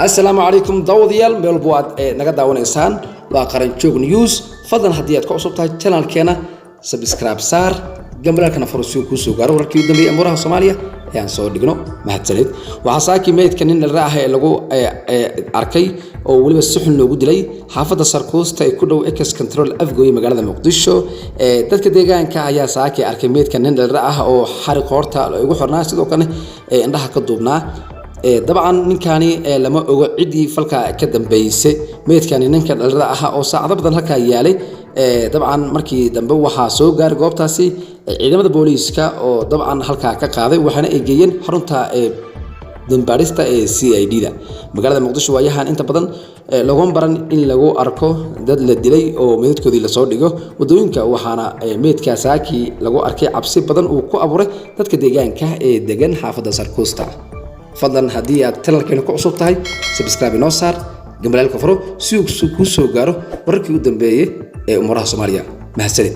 السلام عليكم داوديال ميل بواد naga daawanaysaan waa qaran joog news fadlan hadii aad ku cusub tahay channelkeena subscribe saar gambalkana furso ku soo gaaro warkii u dambeeyay amuraha Soomaaliya ayaan soo dhigno mahadsanid waxa saaki meedka nin la raaxay lagu arkay oo waliba si xun loogu dilay xaafadda Sarkoosta ee ku dhow ex control afgooy magaalada Muqdisho dadka deegaanka ayaa saaki arkay meedka nin la raaxay oo xariiq horta ugu xirnaa sidoo kale indhaha ka duubnaa طبعا نكاني لما عدي فلكا كدنبيسه meedkani ninka dhalada ah oo saacado badan halka yaalay طبعا markii dambe waxa soo gaar goobtaasi ciidamada booliiska oo طبعا halka ka qaaday waxana ay geeyeen xarunta dambaarista CID-da magaalada Muqdisho waayahan inta badan lagu baran in lagu arko dad la dilay oo meedkoodii la soo dhigo wadooyinka waxaana meedka saaki lagu arkay cabsi badan uu ku abuuray dadka deegaanka ee degan xaafadda Sarkoosta fadlan hadii aad channelkeena ku cusub tahay subscribe inoo saar gambalka furo si uu ku soo gaaro wararkii u dambeeyay ee umaraha Soomaaliya mahadsanid